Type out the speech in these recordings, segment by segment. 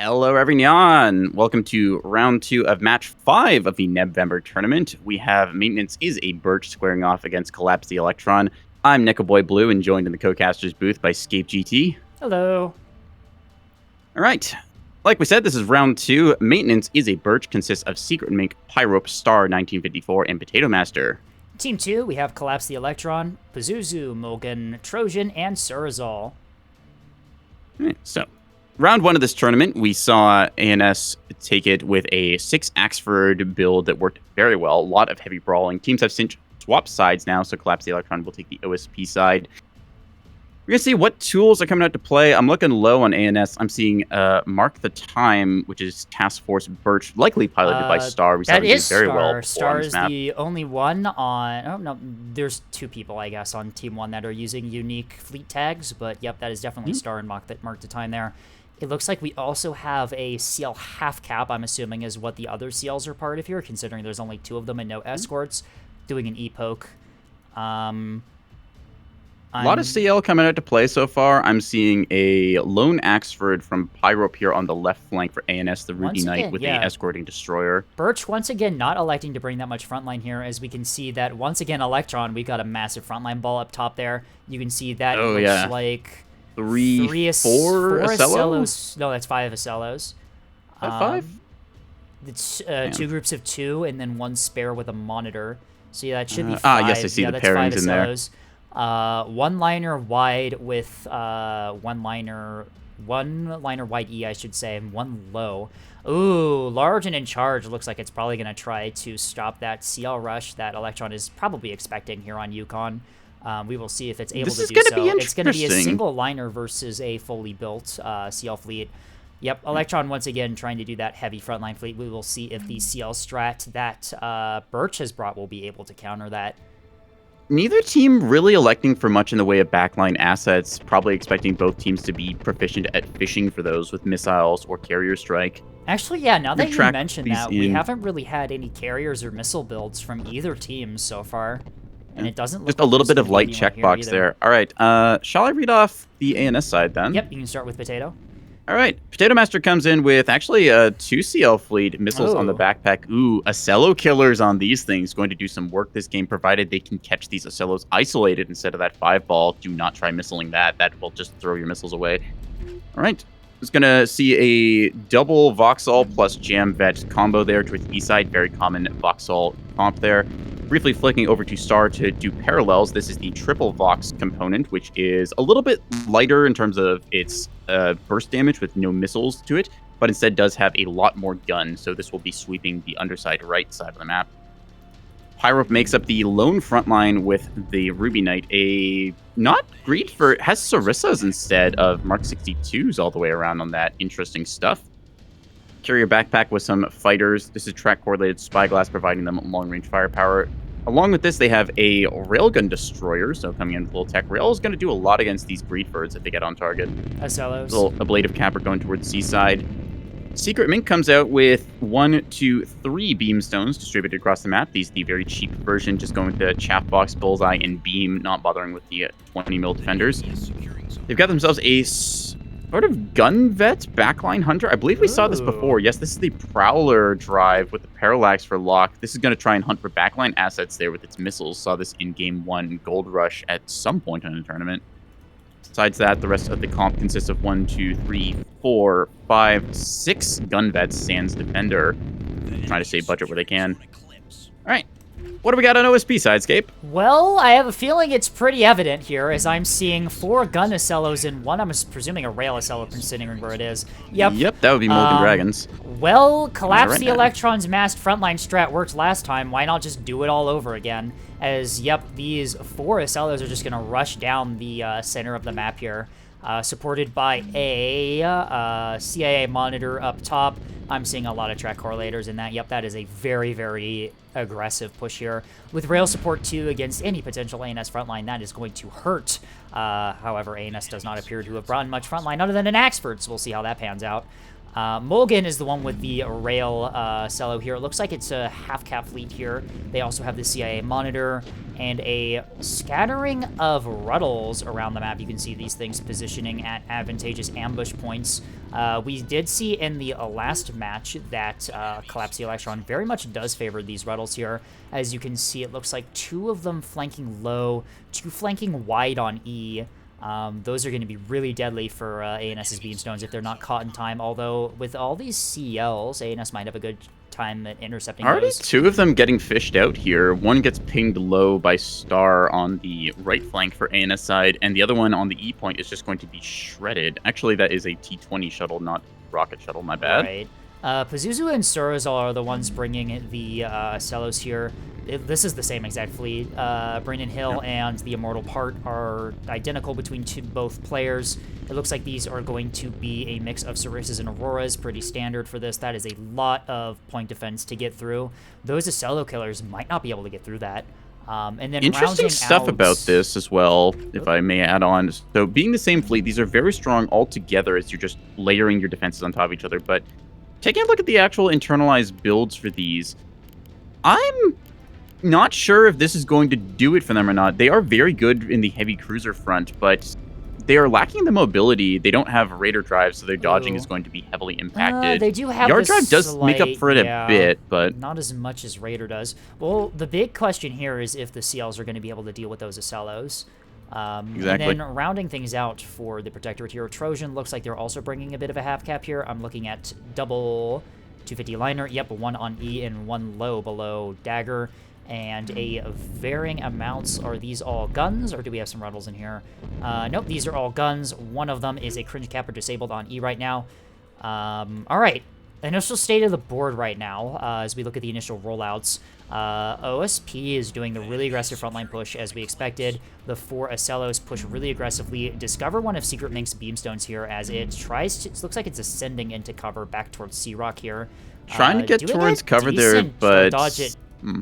Hello, everyone. Welcome to round 2 of match 5 of the NEBVEMBER tournament. We have Maintenance Is A Birch squaring off against Collapse The Electron. I'm Nickelboy Blue and joined in the co-caster's booth by Scape GT. Hello. All right. Like we said, this is round 2. Maintenance Is A Birch consists of Secret Mink, Pyrope, Star 1954, and Potato Master. Team 2, we have Collapse the Electron, Pazuzu, Mulgan, Trojan, and Surazol. All right, so round 1 of this tournament, we saw ANS take it with a 6 Axford build that worked very well. A lot of heavy brawling. Teams have since swapped sides now, so Collapse the Electron will take the OSP side. We're going to see what tools are coming out to play. I'm looking low on ANS. I'm seeing Mark the Time, which is Task Force Birch, likely piloted by Star. We saw That him do is very Star. well Star is map. the only one on... Oh, no, there's 2 people, I guess, on Team 1 that are using unique fleet tags, but yep, that is definitely Star and Mark the Time there. It looks like we also have a CL half cap, I'm assuming is what the other CLs are part of here, considering there's only 2 of them and no escorts, doing an E-poke. A lot of CL coming out to play so far. I'm seeing a lone Axford from Pyrope here on the left flank for ANS, the Ruby Knight with the escorting destroyer. Birch, once again, not electing to bring that much frontline here, as we can see that, once again, Electron, we got a massive frontline ball up top there. You can see that looks like... Four Acellos. No, that's 5 Acellos. 5? It's 2 groups of 2, and then 1 spare with a monitor. So yeah, that should be 5. Yes, I see the that's pairings 5 in there. Acellos. 1 liner wide with 1 liner wide E, I should say, and 1 low. Ooh, large and in charge. Looks like it's probably going to try to stop that CL rush that Electron is probably expecting here on Yukon. We will see if it's able to do so. It's going to be a single liner versus a fully built CL fleet. Yep, Electron once again trying to do that heavy frontline fleet. We will see if the CL strat that Birch has brought will be able to counter that. Neither team really electing for much in the way of backline assets, probably expecting both teams to be proficient at fishing for those with missiles or carrier strike. Actually, yeah, now that you mention that, we haven't really had any carriers or missile builds from either team so far. And it doesn't look just a little bit of light checkbox there. All right, shall I read off the ANS side then? Yep, you can start with Potato. All right, Potato Master comes in with actually 2 CL fleet missiles on the backpack. Ooh, Acello killers on these things. Going to do some work this game, provided they can catch these Acellos isolated instead of that 5-ball. Do not try missiling that. That will just throw your missiles away. All right, just going to see a double Voxel plus Jam Vet combo there towards the E-side. Very common Voxel comp there. Briefly flicking over to Star to do parallels. This is the triple Vox component, which is a little bit lighter in terms of its burst damage with no missiles to it, but instead does have a lot more gun, so this will be sweeping the underside right side of the map. Pyrope makes up the lone front line with the Ruby Knight, a not great for... has Sarissas instead of Mark 62s all the way around on that interesting stuff. Carrier backpack with some fighters. This is track-correlated spyglass, providing them long-range firepower. Along with this, they have a railgun destroyer, so coming in with a little tech. Rail is going to do a lot against these Breedbirds if they get on target. Acellos. Little ablative capper going towards Seaside. Secret Mink comes out with 1, 2, 3 beamstones distributed across the map. These the very cheap version, just going with the chaff box, bullseye, and beam, not bothering with the 20 mil defenders. They've got themselves a sort of gun vet backline hunter. I believe we saw this before. Yes, this is the Prowler drive with the parallax for lock. This is going to try and hunt for backline assets there with its missiles. Saw this in Game 1 Gold Rush at some point in the tournament. Besides that, the rest of the comp consists of 1, 2, 3, 4, 5, 6 gun vets, sans defender. Trying to save budget where they can. All right. What do we got on OSP side, Scape? Well, I have a feeling it's pretty evident here, as I'm seeing 4 gun Acellos in 1. I'm presuming a rail Acello, considering where it is. Yep, that would be Molten Dragons. Well, Collapse the Electron's masked frontline strat worked last time. Why not just do it all over again? As, yep, these 4 Acellos are just going to rush down the center of the map here. Supported by a CIA monitor up top. I'm seeing a lot of track correlators in that. Yep, that is a very, very aggressive push here. With rail support, too, against any potential ANS frontline, that is going to hurt. However, ANS does not appear to have brought much frontline other than an Axford, so we'll see how that pans out. Mulligan is the one with the rail cello here. It looks like it's a half-cap fleet here. They also have the CIA monitor and a scattering of Ruddles around the map. You can see these things positioning at advantageous ambush points. We did see in the last match that Collapse the Electron very much does favor these Ruddles here. As you can see, it looks like 2 of them flanking low, 2 flanking wide on E. Those are going to be really deadly for ANS's Beamstones if they're not caught in time, although with all these CLs, ANS might have a good time at intercepting Already those. 2 of them getting fished out here. One gets pinged low by Star on the right flank for ANS side, and the other one on the E point is just going to be shredded. Actually, that is a T-20 shuttle, not rocket shuttle, my bad. Right. Pazuzu and Surazal are the ones bringing the Cellos here. This is the same exact fleet. Brandon Hill and the Immortal Part are identical between both players. It looks like these are going to be a mix of Cerisas and Auroras, pretty standard for this. That is a lot of point defense to get through. Those Acello killers might not be able to get through that. And then interesting stuff about this as well, if I may add on. So being the same fleet, these are very strong all together as you're just layering your defenses on top of each other. But taking a look at the actual internalized builds for these, I'm not sure if this is going to do it for them or not. They are very good in the heavy cruiser front, but they are lacking the mobility. They don't have Raider drive, so their dodging is going to be heavily impacted. They do have Yard drive does make up for it a bit, but not as much as Raider does. Well, the big question here is if the CLs are going to be able to deal with those Acellos. Exactly. And then rounding things out for the Protectorate here, Trojan looks like they're also bringing a bit of a half cap here. I'm looking at double 250 liner. Yep, 1 on E and 1 low below Dagger. And a varying amounts. Are these all guns, or do we have some Ruddles in here? Nope, these are all guns. One of them is a cringe capper disabled on E right now. All right, initial state of the board right now, as we look at the initial rollouts. OSP is doing the really aggressive frontline push as we expected. The 4 Acellos push really aggressively. Discover one of Secret Mink's Beamstones here as it tries to, it looks like it's ascending into cover back towards C-Rock here. Trying to get towards cover there, but dodge it.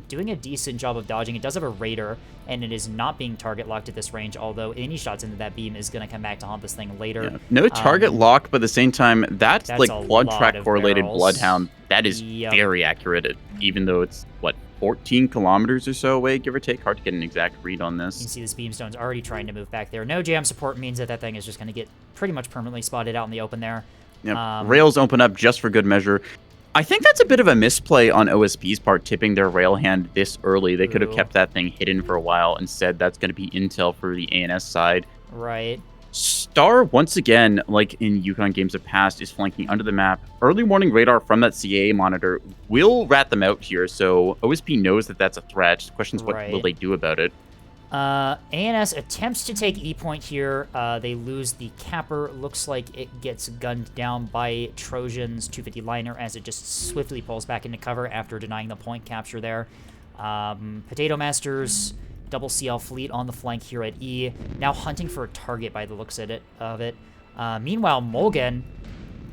Doing a decent job of dodging. It does have a Raider, and it is not being target locked at this range, although any shots into that beam is going to come back to haunt this thing later. Yeah. No target lock, but at the same time, that's like blood track correlated Bloodhound. That is very accurate, even though it's, what, 14 kilometers or so away, give or take. Hard to get an exact read on this. You can see this Beamstone's already trying to move back there. No jam support means that that thing is just going to get pretty much permanently spotted out in the open there. Yep. Rails open up just for good measure. I think that's a bit of a misplay on OSP's part, tipping their rail hand this early. They could have kept that thing hidden for a while. Instead, that's going to be intel for the ANS side. Right. Star, once again, like in Yukon games of past, is flanking under the map. Early warning radar from that CA monitor will rat them out here, so OSP knows that that's a threat. The question is, what will they do about it? ANS attempts to take E point here. They lose the capper. Looks like it gets gunned down by Trojan's 250 liner as it just swiftly pulls back into cover after denying the point capture there. Potato Masters, double CL fleet on the flank here at E. Now hunting for a target by the looks of it. Meanwhile, Mulligan,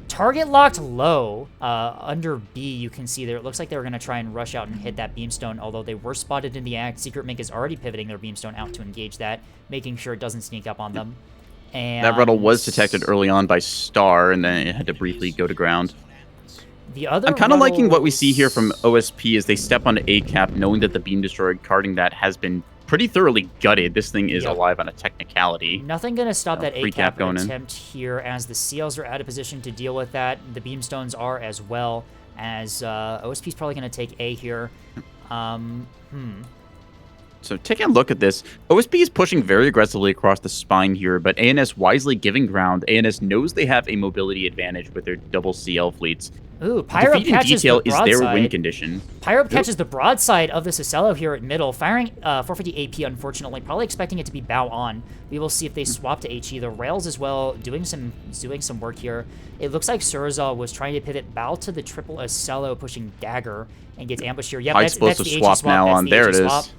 target locked low under B. You can see there. It looks like they were going to try and rush out and hit that Beamstone, although they were spotted in the act. Secret Mink is already pivoting their Beamstone out to engage that, making sure it doesn't sneak up on them. And that Ruddle was detected early on by Star, and then it had to briefly go to ground. The other I'm kind of liking what we see here from OSP as they step onto A-cap, knowing that the Beam Destroyer carding that has been pretty thoroughly gutted. This thing is alive on a technicality. Nothing going to stop that A-cap attempt here as the CLs are out of position to deal with that. The Beamstones are as well, as OSP's probably going to take A here. So taking a look at this, OSP is pushing very aggressively across the spine here, but ANS wisely giving ground. ANS knows they have a mobility advantage with their double CL fleets. Ooh, Pyro catches the broadside. Is their win condition. Pyro catches the broadside of this Acello here at middle, firing 450 AP, unfortunately, probably expecting it to be bow on. We will see if they swap to HE. The rails as well, doing some work here. It looks like Surazal was trying to pivot bow to the triple Acello, pushing Dagger, and gets ambushed here. Yep, that's the HE swap now on. There it is.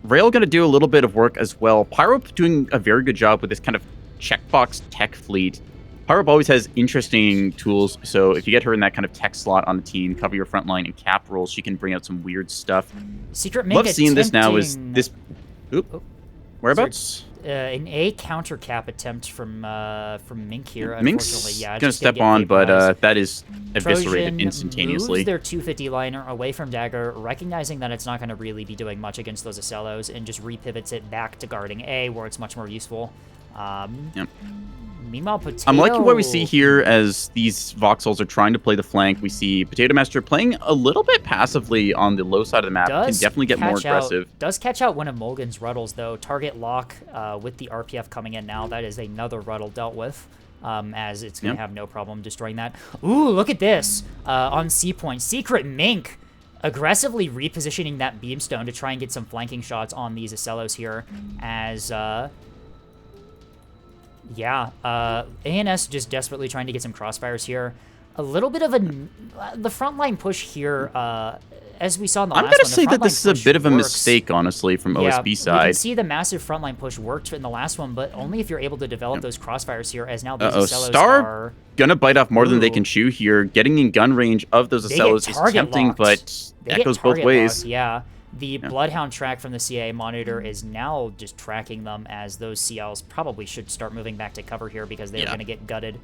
Rail going to do a little bit of work as well. Pyro doing a very good job with this kind of checkbox tech fleet. Pyro always has interesting tools, so if you get her in that kind of tech slot on the team, cover your front line and cap rolls, she can bring out some weird stuff. Secret Mink love seeing this now is this... Whereabouts? An A counter cap attempt from Mink here. Mink's Unfortunately, yeah, gonna step on, but that is eviscerated Trojan instantaneously. moves their 250 liner away from Dagger, recognizing that it's not going to really be doing much against those Acellos, and just repivots it back to guarding A, where it's much more useful. Yep. Meanwhile, Potato... I'm liking what we see here as these Voxels are trying to play the flank. We see Potato Master playing a little bit passively on the low side of the map. Can definitely get more aggressive. Does catch out one of Mulligan's Ruddles, though. Target lock with the RPF coming in now. That is another Ruddle dealt with, as it's going to have no problem destroying that. Ooh, look at this. On C point, Secret Mink aggressively repositioning that Beamstone to try and get some flanking shots on these Acellos here, as... yeah, ANS just desperately trying to get some crossfires here. A little bit of the frontline push here, as we saw in the last one. I'm going to say that this is a bit of a mistake, honestly, from OSB side. You can see the massive frontline push worked in the last one, but only if you're able to develop those crossfires here, as now these Acellos Star gonna bite off more than they can chew here. Getting in gun range of those Acellos is tempting, but that goes both ways. Yeah. The Bloodhound track from the CIA monitor is now just tracking them, as those CLs probably should start moving back to cover here because they're going to get gutted.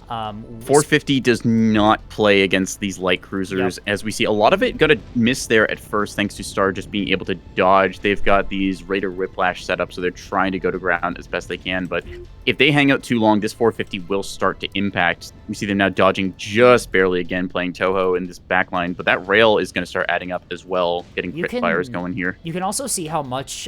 450 does not play against these light cruisers, as we see a lot of it gonna miss there at first, thanks to Star just being able to dodge. They've got these Raider Whiplash set up, so they're trying to go to ground as best they can, but if they hang out too long, this 450 will start to impact. We see them now dodging just barely again, playing Toho in this backline, but that rail is going to start adding up as well, getting crit fires going here. You can also see how much...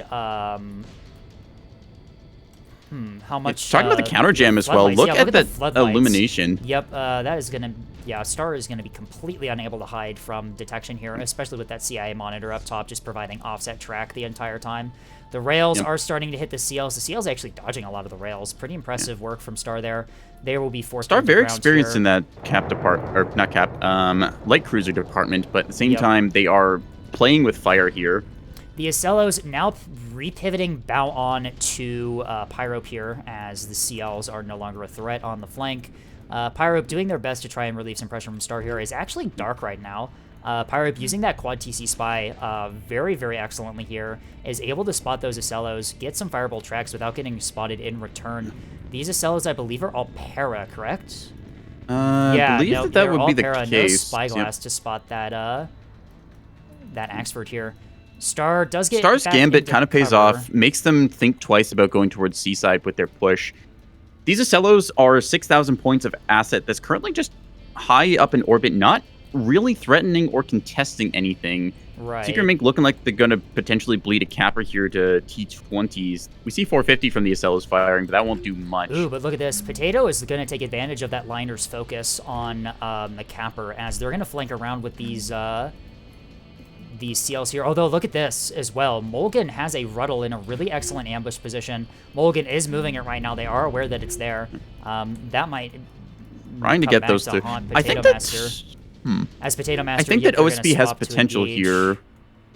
talking about the counter jam as well. Look at that illumination. Yep, that is gonna. Yeah, Star is gonna be completely unable to hide from detection here, especially with that CIA monitor up top, just providing offset track the entire time. The rails are starting to hit the CLs. The CLs actually dodging a lot of the rails. Pretty impressive work from Star there. They will be forced. Star very experienced in that light cruiser department, but at the same time they are playing with fire here. The Acellos now repivoting bow on to Pyrope here, as the CLs are no longer a threat on the flank. Pyrope doing their best to try and relieve some pressure from Star here. Is actually dark right now. Pyrope using that quad TC spy very, very excellently here. Is able to spot those Acellos, get some fireball tracks without getting spotted in return. These Acellos, I believe, are all para, correct? I believe that would be the case. No spyglass to spot that that Axford here. Star does get Star's Gambit kind of pays off, makes them think twice about going towards Seaside with their push. These Acellos are 6,000 points of asset that's currently just high up in orbit, not really threatening or contesting anything. Right. Secret Mink looking like they're going to potentially bleed a capper here to T20s. We see 450 from the Acellos firing, but that won't do much. Ooh, but look at this. Potato is going to take advantage of that liner's focus on the capper, as they're going to flank around with these CLs here. Although, look at this as well. Mulligan has a Ruddle in a really excellent ambush position. Mulligan is moving it right now. They are aware that it's there. That might trying to get those two. I think that's... As Potato Master, I think that OSB has potential here,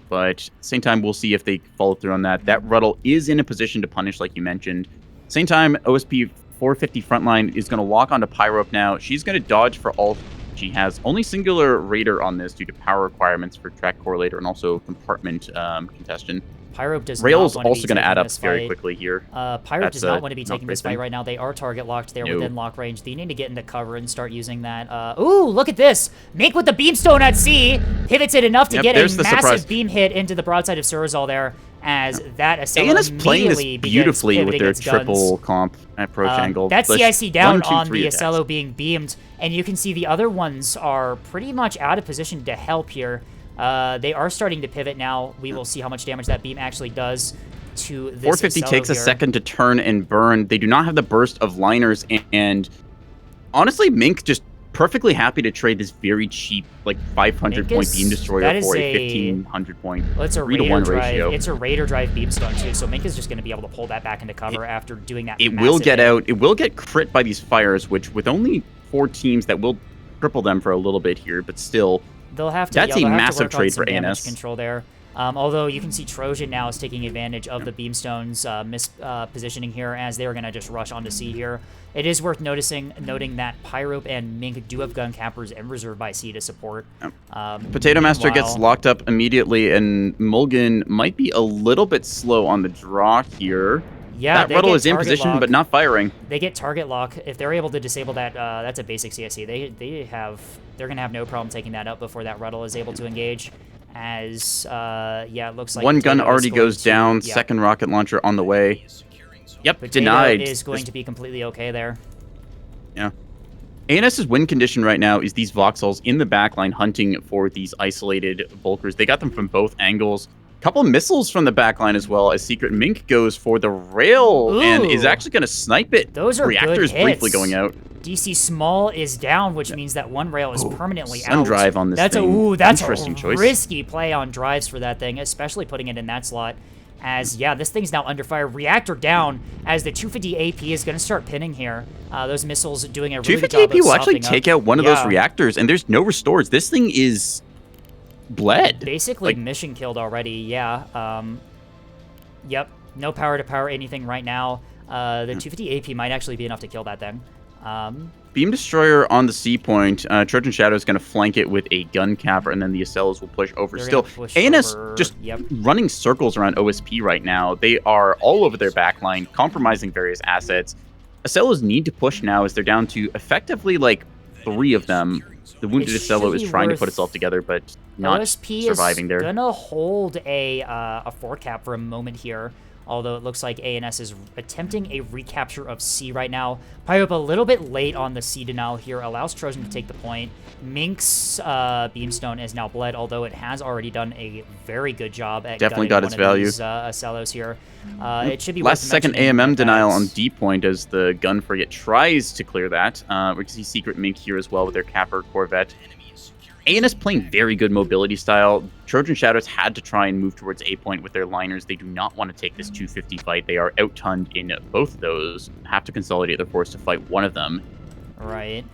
but at the same time, we'll see if they follow through on that. That Ruddle is in a position to punish, like you mentioned. Same time, OSB 450 frontline is going to lock onto Pyrope now. She's going to dodge for all she has. Only singular Raider on this due to power requirements for track correlator and also compartment congestion. Pyrope does Rail's not want also going to add up very quickly here. Pyrope does not want to be taking this fight right now. They are target locked there within lock range. They need to get into cover and start using that. Ooh, look at this. Mink with the Beamstone at sea. Pivots it enough to get a massive beam hit into the broadside of Surazal there, as that Acello is playing this beautifully with their triple comp approach angle. That's CIC down on the Acello being beamed, and you can see the other ones are pretty much out of position to help here. They are starting to pivot now. We will see how much damage that beam actually does to this 450 Acello takes a here. second to turn and burn. They do not have the burst of liners, and honestly, Mink just perfectly happy to trade this very cheap, like 500-point beam destroyer for a 1,500-point 3-to-1 ratio. It's a Raider drive beamstone too, so Mink is just going to be able to pull that back into cover after doing that. It will get out. It will get crit by these fires, which with only 4 teams, that will cripple them for a little bit here, but still. They'll have to. That's a they'll massive have to work trade on some for damage ANS. control there. Although you can see Trojan now is taking advantage of the Beamstone's mispositioning here, as they are going to just rush onto C here. It is worth noting that Pyrope and Mink do have gun cappers and reserve by C to support. Potato Master gets locked up immediately, and Mulligan might be a little bit slow on the draw here. Yeah, that Ruddle is in position, but not firing. They get target lock. If they're able to disable that, that's a basic CSC. They're gonna have no problem taking that out before that Ruddle is able to engage. As yeah, it looks like one gun already goes down. Yeah. Second rocket launcher on the way. Yep, Potato denied. Is going to be completely okay there. Yeah. ANS's win condition right now is these Voxels in the backline hunting for these isolated Volkers. They got them from both angles. Couple missiles from the backline as well, as Secret Mink goes for the rail and is actually going to snipe it. Those are Reactors good hits. briefly going out. DC Small is down, which means that one rail is permanently out. Drive on this that's thing. That's interesting a choice. Risky play on drives for that thing, especially putting it in that slot. As, yeah, this thing's now under fire. Reactor down, as the 250 AP is going to start pinning here. Those missiles doing a really good job of 250 AP will actually take out one of those reactors, and there's no restores. This thing is bled. Basically mission killed already, yeah. Yep, no power to power anything right now. The 250 AP might actually be enough to kill that thing. Beam Destroyer on the C point. Trojan Shadow is going to flank it with a gun capper, and then the Acellos will push over. ANS just running circles around OSP right now. They are all over their backline, compromising various assets. Acellos need to push now, as they're down to effectively like 3 of them. The wounded Acello is trying to put itself together, but not OSP surviving there. OSP is gonna hold a 4 cap for a moment here. Although it looks like ANS is attempting a recapture of C right now. Pyrope a little bit late on the C denial here, allows Trojan to take the point. Mink's Beamstone is now bled, although it has already done a very good job at definitely got its value. Acellos here. It should be last second AMM denial on D point as the gun frigate tries to clear that. We can see Secret Mink here as well with their Capper Corvette. ANS playing very good mobility style. Trojan Shadows had to try and move towards A point with their liners. They do not want to take this 250 fight. They are out-tunned in both of those. Have to consolidate their force to fight one of them. Right.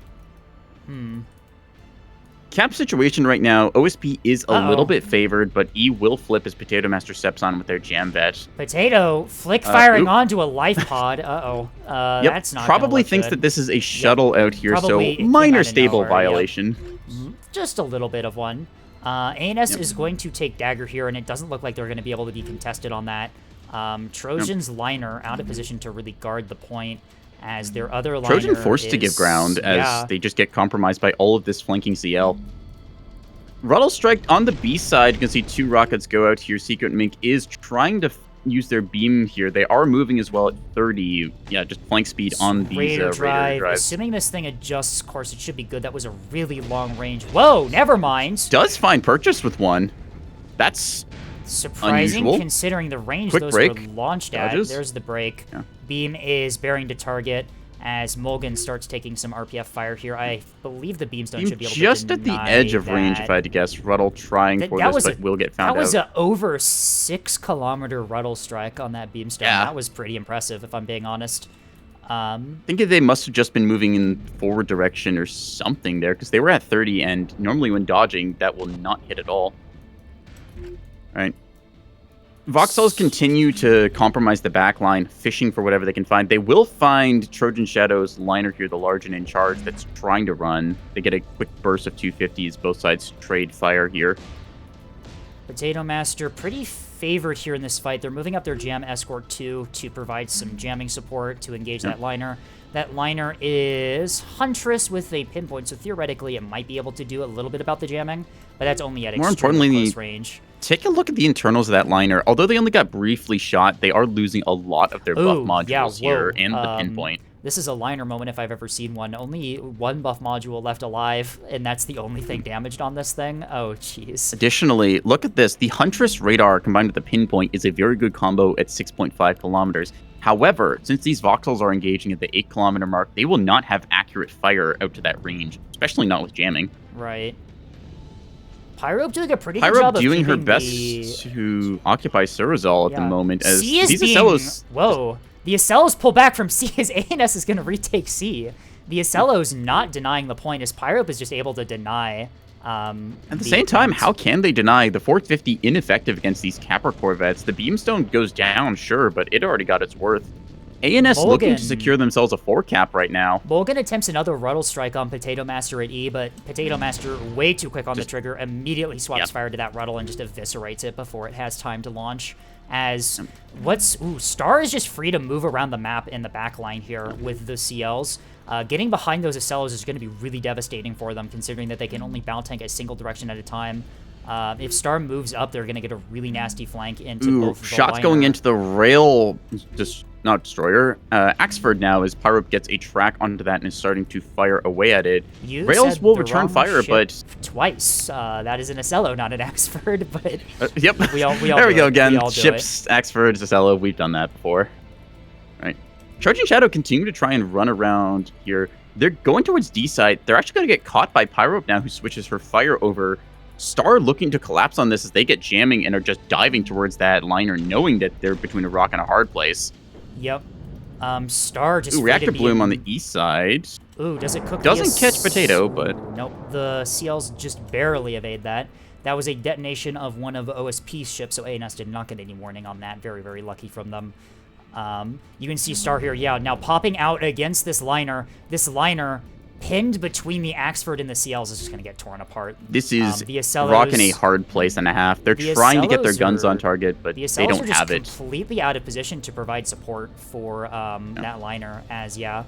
Cap situation right now, OSP is a little bit favored, but E will flip as Potato Master steps on with their Jam Vet. Potato flick firing onto a life pod. That's not probably thinks good. that this is a shuttle out here, Probably so minor stable violation. Just a little bit of one. ANS is going to take Dagger here, and it doesn't look like they're going to be able to be contested on that. Trojan's liner out of position to really guard the point, as their other liner Trojan forced to give ground as they just get compromised by all of this flanking CL. Ruddle strike on the B side. You can see 2 rockets go out here. Secret Mink is trying to use their beam here. They are moving as well at 30. Yeah, just flank speed on these Raider drives. Assuming this thing adjusts course, it should be good. That was a really long range. Whoa, never mind. Does find purchase with one. That's surprising unusual. Considering the range Quick those break. were launched at. There's the break. Yeah. Beam is bearing to target as Mulligan starts taking some RPF fire here. I believe the Beamstone should be able to just at the edge of range, if I had to guess. Ruddle trying for this, but will get found out. That was an over 6 kilometer Ruddle strike on that Beamstone. Yeah. That was pretty impressive, if I'm being honest. I think they must have just been moving in forward direction or something there, because they were at 30, and normally when dodging, that will not hit at all. All right. Voxels continue to compromise the backline, fishing for whatever they can find. They will find Trojan Shadow's liner here, the large and in charge, that's trying to run. They get a quick burst of 250s. Both sides trade fire here. Potato Master pretty favored here in this fight. They're moving up their Jam Escort 2 to provide some jamming support to engage that liner. That liner is Huntress with a pinpoint, so theoretically it might be able to do a little bit about the jamming, but that's only at extremely close range. Take a look at the internals of that liner. Although they only got briefly shot, they are losing a lot of their buff modules here and the pinpoint. This is a liner moment if I've ever seen one. Only 1 buff module left alive, and that's the only thing damaged on this thing. Oh, jeez. Additionally, look at this. The Huntress radar combined with the pinpoint is a very good combo at 6.5 kilometers. However, since these Voxels are engaging at the 8 kilometer mark, they will not have accurate fire out to that range, especially not with jamming. Right. Pyrope doing a pretty good job of doing her best to occupy Surazal at the moment, as these Acellos... Whoa. The Acellos pull back from C as ANS is going to retake C. The Acellos not denying the point, as Pyrope is just able to deny At the same time, how can they deny the 450 ineffective against these Capper Corvettes? The Beamstone goes down, sure, but it already got its worth. ANS looking to secure themselves a 4-cap right now. Mulligan attempts another Ruddle Strike on Potato Master at E, but Potato Master, way too quick on the trigger, immediately swaps fire to that Ruddle and just eviscerates it before it has time to launch. As Star is just free to move around the map in the back line here with the CLs. Getting behind those Acellos is going to be really devastating for them, considering that they can only bound tank a single direction at a time. If Star moves up, they're going to get a really nasty flank into both the shots going into the rail, not destroyer. Axford now, as Pyrope gets a track onto that and is starting to fire away at it. Rails will return fire, but twice. That is an Acello, not an Axford, but yep. we all there we go again. We Ships, Axford, Acello. We've done that before. Right. Charging Shadow continue to try and run around here. They're going towards D side. They're actually going to get caught by Pyrope now, who switches her fire over. Star looking to collapse on this as they get jamming and are just diving towards that liner, knowing that they're between a rock and a hard place. Yep. Star just Reactor Bloom on the east side. Does it cook? Doesn't catch Potato, but nope. The CLs just barely evade that. That was a detonation of one of OSP's ships, so ANS did not get any warning on that. Very, very lucky from them. You can see Star here, now popping out against this liner. This liner, pinned between the Axford and the CLs, is just going to get torn apart. This is rocking a hard place and a half. They're trying to get their guns on target, but they don't have it. Completely out of position to provide support for that liner, as, a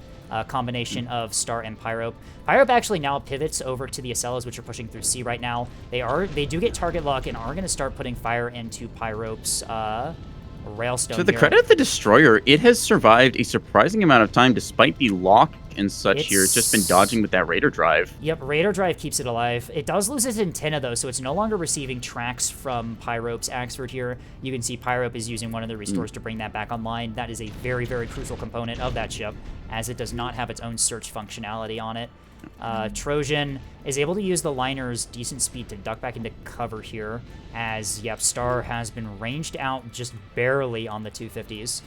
combination of Star and Pyrope. Pyrope actually now pivots over to the Acellos, which are pushing through C right now. They do get target lock and are going to start putting fire into Pyrope's Railstone. To the credit of the Destroyer, it has survived a surprising amount of time despite the lock and such here. It's just been dodging with that Raider Drive. Yep, Raider Drive keeps it alive. It does lose its antenna, though, so it's no longer receiving tracks from Pyrope's Axford here. You can see Pyrope is using one of the restores to bring that back online. That is a very, very crucial component of that ship, as it does not have its own search functionality on it. Trojan is able to use the liner's decent speed to duck back into cover here, as, Star has been ranged out just barely on the 250s.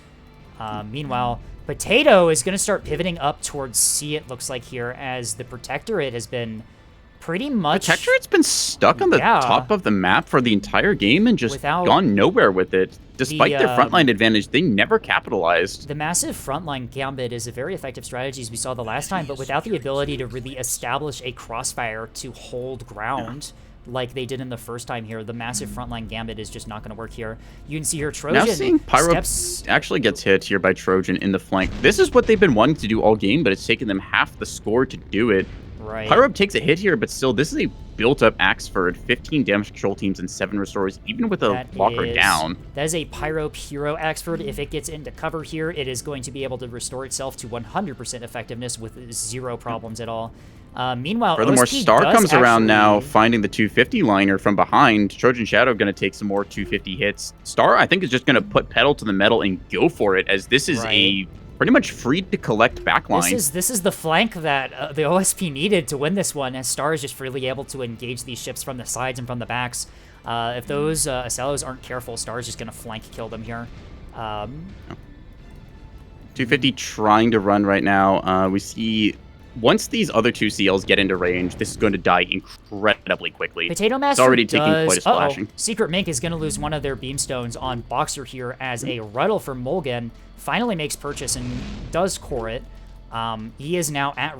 Meanwhile, Potato is going to start pivoting up towards C, it looks like here, as the Protectorate has been pretty much... Protectorate's been stuck on the top of the map for the entire game and just gone nowhere with it. Despite their frontline advantage, they never capitalized. The massive frontline gambit is a very effective strategy, as we saw the last time, but without the ability to really establish a crossfire to hold ground like they did in the first time here, the massive frontline gambit is just not going to work here. You can see here Trojan... Now seeing Pyro actually gets hit here by Trojan in the flank. This is what they've been wanting to do all game, but it's taken them half the score to do it. Right. Pyrope takes a hit here, but still, this is a built-up Axford, 15 damage control teams and 7 restores, even with a locker down. That is a Pyrope Hero Axford. If it gets into cover here, it is going to be able to restore itself to 100% effectiveness with 0 problems at all. Meanwhile, furthermore, OSP Star comes around now, finding the 250 liner from behind. Trojan Shadow going to take some more 250 hits. Star, I think, is just going to put pedal to the metal and go for it, as this is a pretty much free to collect backline. This is the flank that the OSP needed to win this one, as Star is just freely able to engage these ships from the sides and from the backs. If those Acellos aren't careful, Star is just going to flank kill them here. 250 trying to run right now. We see... Once these other 2 CLs get into range, this is going to die incredibly quickly. Potato Master it's already taking quite a splashing. Secret Mink is going to lose one of their beamstones on Boxer here, as a Ruddle for Mulligan finally makes purchase and does core it. B is now at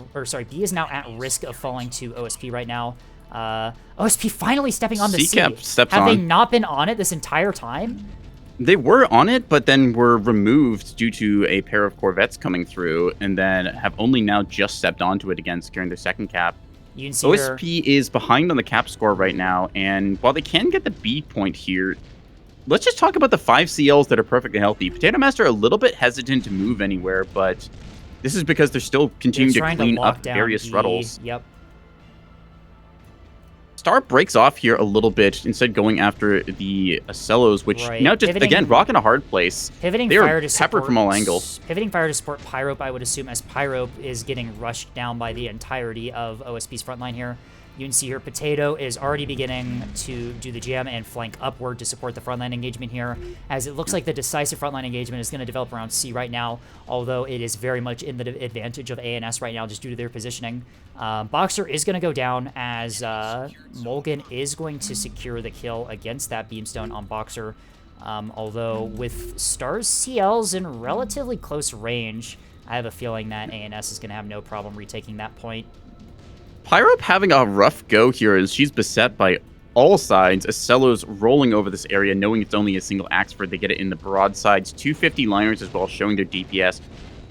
risk of falling to OSP right now. OSP finally stepping on the C. Have they not been on it this entire time? They were on it, but then were removed due to a pair of Corvettes coming through, and then have only now just stepped onto it again, securing their second cap. You can see OSP is behind on the cap score right now, and while they can get the B point here, let's just talk about the 5 CLs that are perfectly healthy. Potato Master a little bit hesitant to move anywhere, but this is because they're still continuing to clean up various Ruddles. Yep. Star breaks off here a little bit, instead going after the Acellos, which now just, again, rocking a hard place. Pivoting they fire are to peppered from all angles. Pivoting fire to support Pyrope, I would assume, as Pyrope is getting rushed down by the entirety of OSP's frontline here. You can see here Potato is already beginning to do the jam and flank upward to support the frontline engagement here, as it looks like the decisive frontline engagement is going to develop around C right now, although it is very much in the advantage of A and S right now just due to their positioning. Boxer is going to go down as Mulligan is going to secure the kill against that Beamstone on Boxer, although with Star's CLs in relatively close range, I have a feeling that A&S is going to have no problem retaking that point. Pyrope having a rough go here as she's beset by all sides. Acello's rolling over this area, knowing it's only a single Axford. They get it in the broadsides. 250 liners as well, showing their DPS.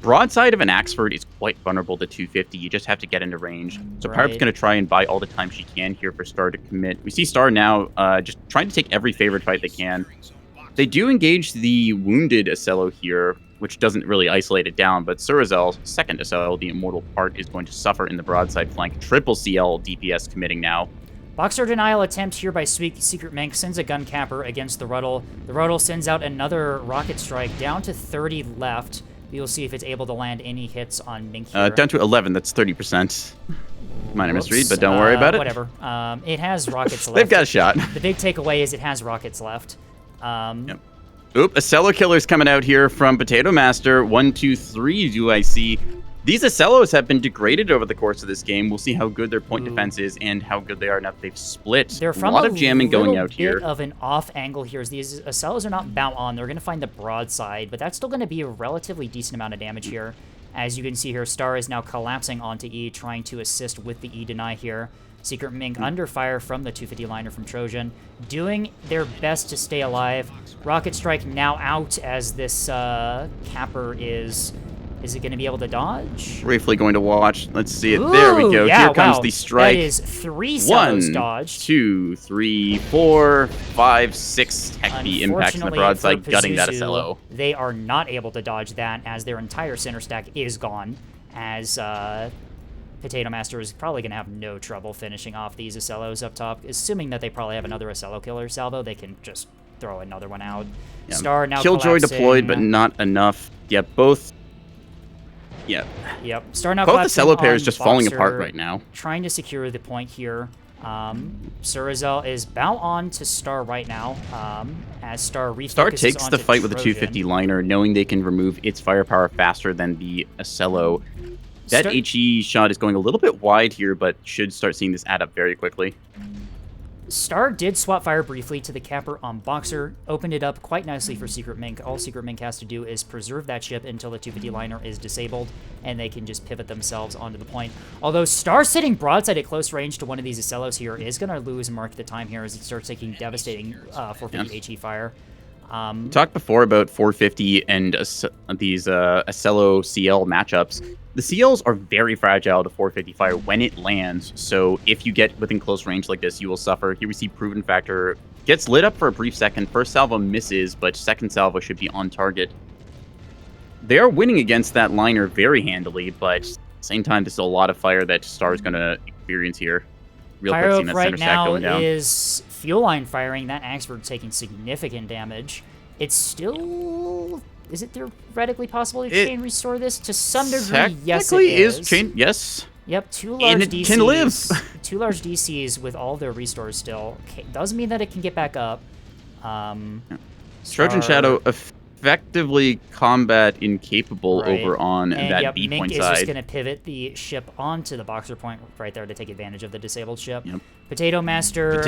Broadside of an Axford is quite vulnerable to 250. You just have to get into range. So Pyrope's going to try and buy all the time she can here for Star to commit. We see Star now just trying to take every favored fight they can. They do engage the wounded Acello here, which doesn't really isolate it down, but Surizel's second Acello, the Immortal Part, is going to suffer in the broadside flank. Triple CL DPS committing now. Boxer denial attempt here by Secret Mink sends a gun capper against the Ruddle. The Ruddle sends out another rocket strike down to 30 left. We'll see if it's able to land any hits on Mink here. Down to 11, that's 30%. Minor misread, but don't worry about it. Whatever. It has rockets left. They've got a shot. The big takeaway is it has rockets left. Yep. Oop, Acello killer's coming out here from Potato Master. 1, 2, 3 do I see. These Acellos have been degraded over the course of this game. We'll see how good their point defense is and how good they are now that they've split. They're from a lot of jamming going out here. Bit of an off angle here. As these Acellos are not bound on. They're going to find the broadside, but that's still going to be a relatively decent amount of damage here. As you can see here, Star is now collapsing onto E, trying to assist with the E deny here. Secret Mink under fire from the 250 liner from Trojan, doing their best to stay alive. Rocket Strike now out as this capper is it going to be able to dodge? Briefly going to watch. Let's see it. Ooh, there we go. Yeah, here comes the strike. That is 3 Cellos dodged. 1, 2, 3, 4, 5, 6 Tech-B impacts in the broadside, gutting that Acello. They are not able to dodge that as their entire center stack is gone, as Potato Master is probably going to have no trouble finishing off these Acellos up top. Assuming that they probably have another Acello killer salvo, they can just throw another one out. Yeah. Star now Killjoy deployed, but not enough. Yeah, both. Yeah. Yep. Star now both Acello pairs just Boxer, falling apart right now. Trying to secure the point here. Surizel is bow on to Star right now. As Star refocuses Star takes the fight with a Trojan. 250 liner, knowing they can remove its firepower faster than the Acello. That HE shot is going a little bit wide here, but should start seeing this add up very quickly. Star did swap fire briefly to the capper on Boxer, opened it up quite nicely for Secret Mink. All Secret Mink has to do is preserve that ship until the 250 liner is disabled, and they can just pivot themselves onto the point. Although Star sitting broadside at close range to one of these Acellos here is going to lose mark the time here as it starts taking devastating 450 HE fire. Talked before about 450 and these Acello CL matchups. The CLs are very fragile to 450 fire when it lands, so if you get within close range like this, you will suffer. Here we see Proven Factor gets lit up for a brief second. First salvo misses, but second salvo should be on target. They are winning against that liner very handily, but at the same time, this is a lot of fire that Star is going to experience here. Real quick, seeing that right center stack going down. Is fuel line firing. That Axford taking significant damage. It's still... Is it theoretically possible to chain restore this? To some degree, yes, it is. Chain, yes. Yep, 2 large DCs. Can live. 2 large DCs with all their restores still. Doesn't mean that it can get back up. Trojan Shadow effectively combat incapable over on that B point Mink side. is just going to pivot the ship onto the Boxer point right there to take advantage of the disabled ship. Yep. Potato Master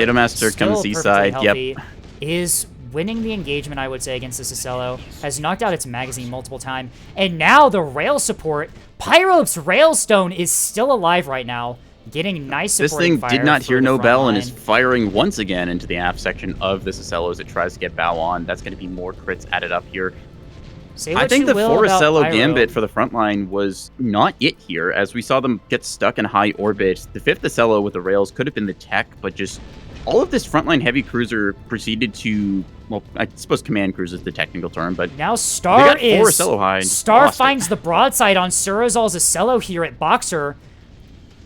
comes Z side. Healthy, is winning the engagement, I would say, against this Acello, has knocked out its magazine multiple times, and now the rail support, Pyrope's Railstone is still alive right now, getting nice support. This thing did not hear no bell and is firing once again into the aft section of this Acello as it tries to get bow on. That's going to be more crits added up here. I think the 4 Acello Gambit for the front line was not it here, as we saw them get stuck in high orbit. The 5th Acello with the rails could have been the tech, but just all of this frontline heavy cruiser proceeded to, well, I suppose command cruise is the technical term, but now Star they got 4 Acello high. Star finds the broadside on Surazal's Acello here at Boxer.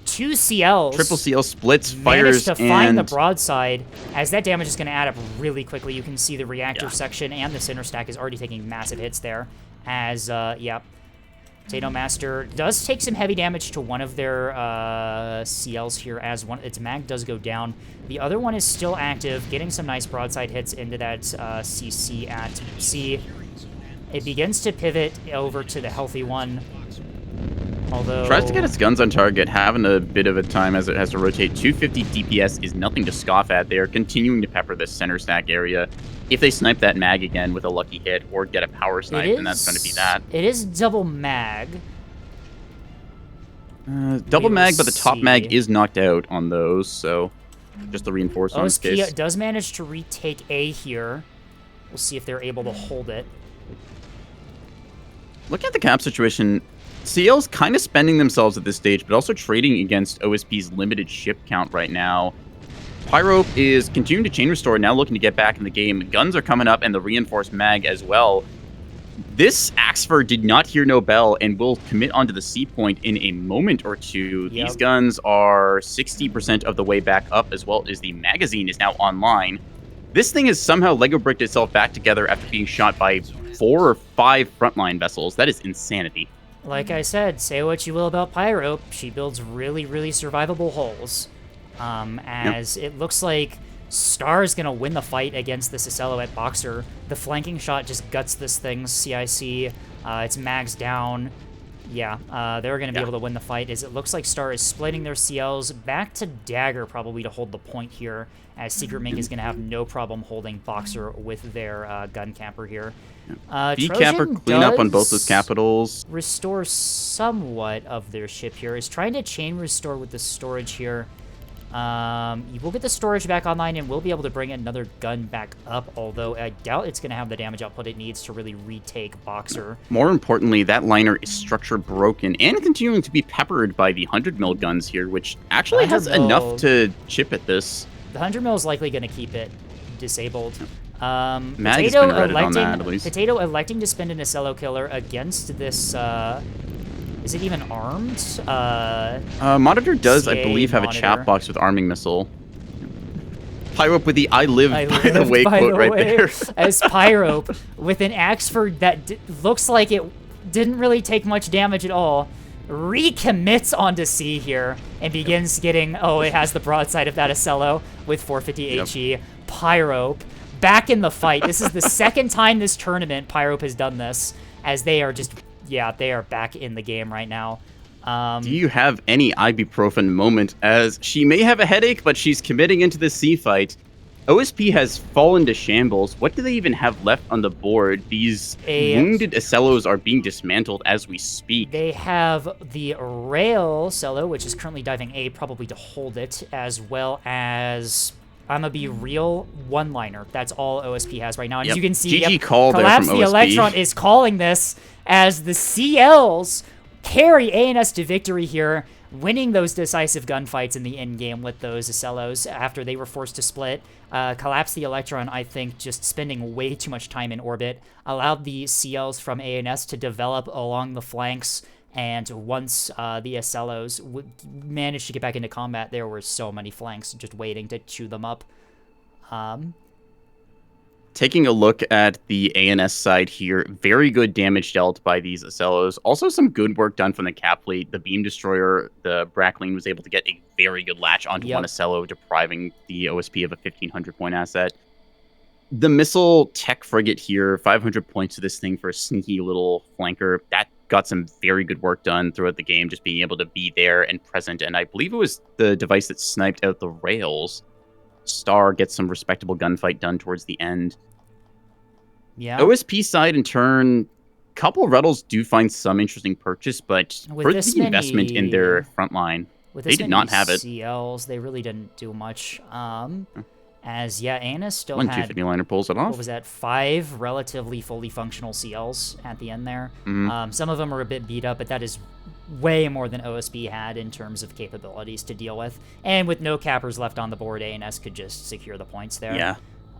2 CLs. Triple CL splits, fires, managed to find the broadside, as that damage is going to add up really quickly. You can see the reactor section and the center stack is already taking massive hits there. As, Potato Master does take some heavy damage to one of their CLs here as its mag does go down. The other one is still active, getting some nice broadside hits into that CC at C. It begins to pivot over to the healthy one. Although tries to get its guns on target, having a bit of a time as it has to rotate. 250 DPS is nothing to scoff at. They are continuing to pepper this center stack area. If they snipe that mag again with a lucky hit or get a power snipe, then that's going to be that. It is double mag. Double mag, but the top mag is knocked out on those, so just the reinforcement in this case. Does manage to retake A here. We'll see if they're able to hold it. Looking at the cap situation, CL's kind of spending themselves at this stage, but also trading against OSP's limited ship count right now. Pyrope is continuing to chain restore, now looking to get back in the game. Guns are coming up, and the reinforced mag as well. This Axfer did not hear no bell and will commit onto the C point in a moment or two. These guns are 60% of the way back up, as well as the magazine is now online. This thing has somehow Lego bricked itself back together after being shot by 4 or 5 frontline vessels. That is insanity. Like I said, say what you will about Pyrope, she builds really, really survivable hulls. It looks like Star is going to win the fight against this Acello at Boxer. The flanking shot just guts this thing's CIC. It's mags down. Yeah, they're going to be able to win the fight, as it looks like Star is splitting their CLs back to Dagger probably to hold the point here, as Secret Mink is going to have no problem holding Boxer with their gun camper here. V-Capper clean up on both those capitals. Restore somewhat of their ship here. Is trying to chain restore with the storage here. You will get the storage back online and we'll be able to bring another gun back up, although I doubt it's going to have the damage output it needs to really retake Boxer. More importantly, that liner is structure broken and continuing to be peppered by the 100 mil guns here, which actually has enough to chip at this. The 100 mil is likely going to keep it disabled. Mag's been redded on that, at least. Potato electing to spend an Acello killer against this, is it even armed? Monitor does, CA I believe, have Monitor. a chat box with arming missile. Pyrope with the I live by the way quote right there. As Pyrope with an Axford that looks like it didn't really take much damage at all, recommits onto C here and begins getting, it has the broadside of that Acello with 450 HE. Pyrope back in the fight. This is the second time this tournament Pyrope has done this, as they are just, they are back in the game right now. Do you have any ibuprofen moment, as she may have a headache, but she's committing into the C fight? OSP has fallen to shambles. What do they even have left on the board? These wounded Acellos are being dismantled as we speak. They have the Rail Cello, which is currently diving A, probably to hold it, as well as I'ma be real one-liner. That's all OSP has right now. And as you can see, GG call there Collapse from the OSP. Electron is calling this as the CLs carry ANS to victory here, winning those decisive gunfights in the end game with those Acellos after they were forced to split. Collapse the Electron, I think, just spending way too much time in orbit, allowed the CLs from ANS to develop along the flanks, and once the Acellos managed to get back into combat, there were so many flanks just waiting to chew them up. Taking a look at the ANS side here, very good damage dealt by these Acellos. Also some good work done from the cap fleet. The Beam Destroyer, the Brackling, was able to get a very good latch onto one Acello, depriving the OSP of a 1,500 point asset. The Missile Tech Frigate here, 500 points to this thing for a sneaky little flanker. That got some very good work done throughout the game, just being able to be there and present. And I believe it was the device that sniped out the rails. Star gets some respectable gunfight done towards the end. Yeah. OSP side, in turn, couple Ruddles do find some interesting purchase, but for the investment in their front line, they did not have it. CLs, they really didn't do much. As ANS still When had 250 liner pulls it off. What was that? 5 relatively fully functional CLs at the end there. Some of them are a bit beat up, but that is way more than OSP had in terms of capabilities to deal with. And with no cappers left on the board, ANS could just secure the points there. Yeah.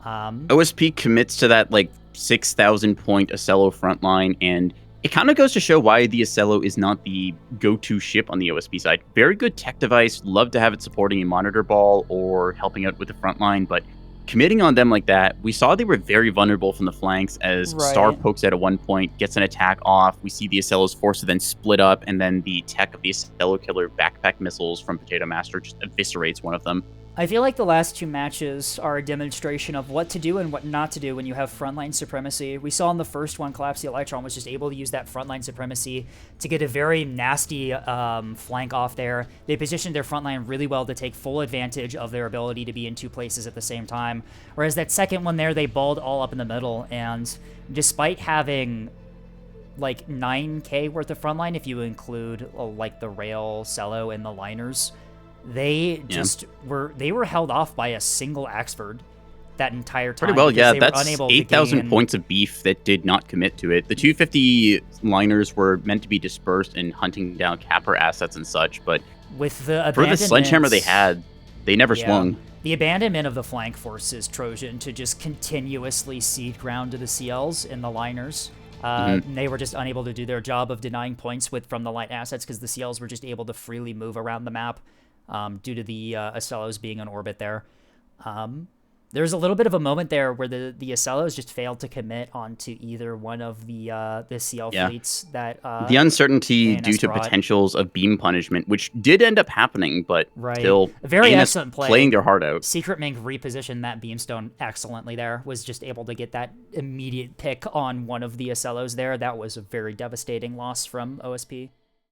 OSP commits to that 6,000 point Acello frontline, and it kind of goes to show why the Acello is not the go-to ship on the OSP side. Very good tech device, love to have it supporting a monitor ball or helping out with the front line, but committing on them like that, we saw they were very vulnerable from the flanks as Star Right. pokes out at one point, gets an attack off. We see the Acello's forced to then split up, and then the tech of the Acello Killer backpack missiles from Potato Master just eviscerates one of them. I feel like the last two matches are a demonstration of what to do and what not to do when you have frontline supremacy. We saw in the first one, Collapse the Electron was just able to use that frontline supremacy to get a very nasty flank off there. They positioned their frontline really well to take full advantage of their ability to be in two places at the same time. Whereas that second one there, they balled all up in the middle, and despite having like 9k worth of frontline, if you include like the rail, cello, and the liners, they just were held off by a single Axford that entire time. Pretty well, yeah. That's 8,000 points of beef that did not commit to it. The 250 liners were meant to be dispersed in hunting down capper assets and such, but with the for the sledgehammer they had, they never swung. The abandonment of the flank forces Trojan to just continuously cede ground to the CLs and the liners. They were just unable to do their job of denying points from the light assets because the CLs were just able to freely move around the map. Due to the Acellos being in orbit there. There's a little bit of a moment there where the Acellos just failed to commit onto either one of the CL fleets that the uncertainty ANS due to brought. potentials of beam punishment, which did end up happening, but still a very ANS excellent play. Playing their heart out. Secret Mink repositioned that beamstone excellently there, was just able to get that immediate pick on one of the Acellos there. That was a very devastating loss from OSP.